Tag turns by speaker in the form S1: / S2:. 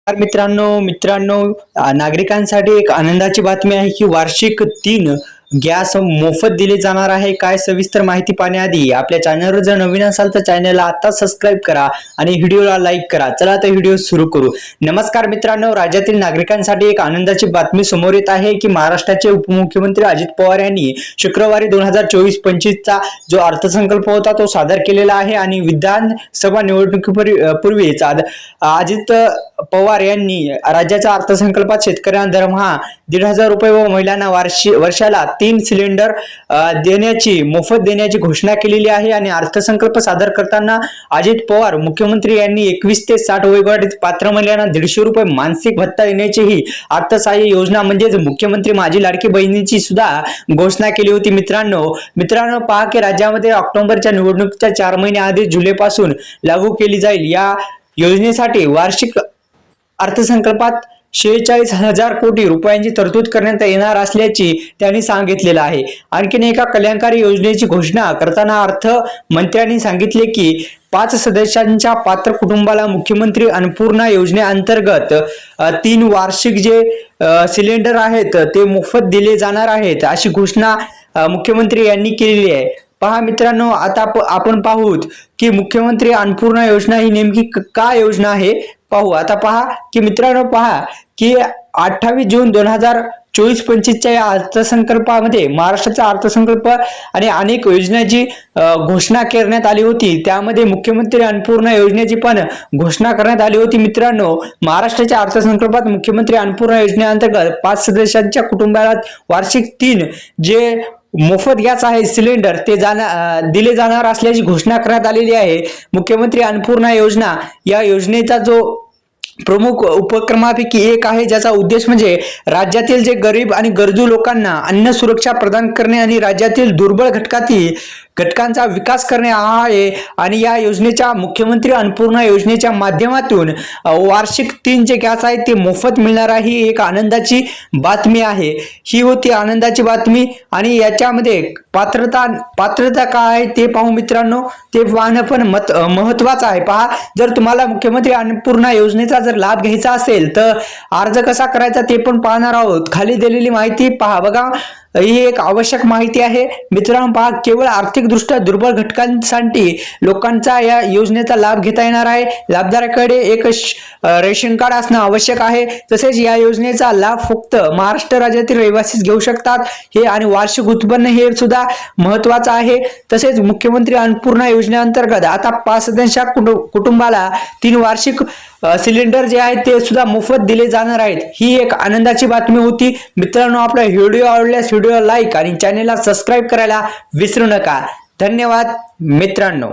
S1: मित्रांनो नागरिकांसाठी एक आनंदाची बातमी आहे की वार्षिक 3 गॅस मोफत दिले जाणार आहे। काय सविस्तर माहिती पाहण्याआधी आपल्या चॅनलवर जर नवीन असाल तर चॅनलला आता सबस्क्राइब करा आणि व्हिडिओला लाईक करा। चला तर व्हिडिओ सुरू करू। नमस्कार मित्रांनो, राज्यातील नागरिकांसाठी एक आनंदाची बातमी समोर येत आहे की महाराष्ट्राचे उपमुख्यमंत्री अजित पवार यांनी शुक्रवारी 2024-25 चा जो अर्थसंकल्प होता तो सादर केलेला आहे आणि विधानसभा निवडणुकीपूर्वीच अजित पवार यांनी राज्याच्या अर्थसंकल्पात शेतकऱ्यांना दरमहा 1,500 रुपये व महिलांना वर्षाला 3 सिलेंडर मोफत देण्याची घोषणा केलेली आहे। आणि अर्थसंकल्प सादर करताना अजित पवार मुख्यमंत्री यांनी 21 ते 60 वयोगटातील पात्र महिलांना 150 रुपये मानसिक भत्ता देण्याची ही अर्थसहाय्य योजना म्हणजेच मुख्यमंत्री माझी लाडकी बहिणीची सुद्धा घोषणा केली होती। मित्रांनो पहा की राज्यामध्ये ऑक्टोबरच्या निवडणुकीच्या 4 महिने आधी जुलैपासून लागू केली जाईल। या योजनेसाठी वार्षिक अर्थसंकल्पात 46,000 कोटी रुपयांची तरतूद करण्यात येणार असल्याची त्यांनी सांगितलेलं आहे। आणखीन एका कल्याणकारी योजनेची घोषणा करताना अर्थमंत्र्यांनी सांगितले की 5 सदस्यांच्या पात्र कुटुंबाला मुख्यमंत्री अन्नपूर्णा योजनेअंतर्गत 3 वार्षिक जे सिलेंडर आहेत ते मोफत दिले जाणार आहेत अशी घोषणा मुख्यमंत्री यांनी केलेली आहे। पहा मित्रांनो, आता आपण पाहूत की मुख्यमंत्री अन्नपूर्णा योजना ही नेमकी काय योजना आहे पाहू। आता पहा की मित्रांनो, पहा की 28 जून 2024-25 च्या या अर्थसंकल्पामध्ये महाराष्ट्राचा अर्थसंकल्प आणि अनेक योजनांची घोषणा करण्यात आली होती। त्यामध्ये मुख्यमंत्री अन्नपूर्णा योजनेची पण घोषणा करण्यात आली होती। मित्रांनो, महाराष्ट्राच्या अर्थसंकल्पात मुख्यमंत्री अन्नपूर्णा योजनेअंतर्गत 5 सदस्यांच्या कुटुंबाला वार्षिक 3 जे मोफत गॅस आहे सिलेंडर ते दिले जाणार असल्याची घोषणा करण्यात आलेली आहे। मुख्यमंत्री अन्नपूर्णा योजना या योजनेचा जो प्रमुख उपक्रमापैकी एक आहे, ज्याचा उद्देश म्हणजे राज्यातील जे गरीब आणि गरजू लोकांना अन्न सुरक्षा प्रदान करणे आणि राज्यातील दुर्बल घटकांचा विकास करणे हा आहे। आणि या योजनेच्या मुख्यमंत्री अन्नपूर्णा योजनेच्या माध्यमातून वार्षिक 3 जे गॅस आहेत ते मोफत मिळणार आहे। ही एक आनंदाची बातमी आहे। ही होती आनंदाची बातमी आणि याच्यामध्ये पात्रता काय आहे ते पाहू मित्रांनो, ते पाहणं पण महत्त्वाचं आहे। पहा, जर तुम्हाला मुख्यमंत्री अन्नपूर्णा योजनेचा जर लाभ घ्यायचा असेल तर अर्ज कसा करायचा ते पण पाहणार आहोत। खाली दिलेली माहिती पहा बघा, ही एक आवश्यक माहिती आहे मित्रांनो। पहा, केवळ आर्थिकदृष्ट्या दुर्बल घटकांसाठी लोकांचा या योजनेचा लाभ घेता येणार आहे। लाभधारकाकडे एक रेशन कार्ड असणं आवश्यक आहे। तसेच या योजनेचा लाभ फक्त महाराष्ट्र राज्यातील रहिवासीच घेऊ शकतात हे, आणि वार्षिक उत्पन्न हे सुद्धा महत्त्वाचं आहे। तसेच मुख्यमंत्री अन्नपूर्णा योजनेअंतर्गत आता 5 सदस्यांच्या कुटुंबाला 3 वार्षिक सिलेंडर जे आहेत ते सुद्धा मोफत दिले जाणार आहेत। ही एक आनंदाची बातमी होती मित्रांनो। आपला व्हिडिओ आवडल्यास व्हिडिओला लाईक आणि चॅनलला सबस्क्राइब करायला विसरू नका। धन्यवाद मित्रांनो।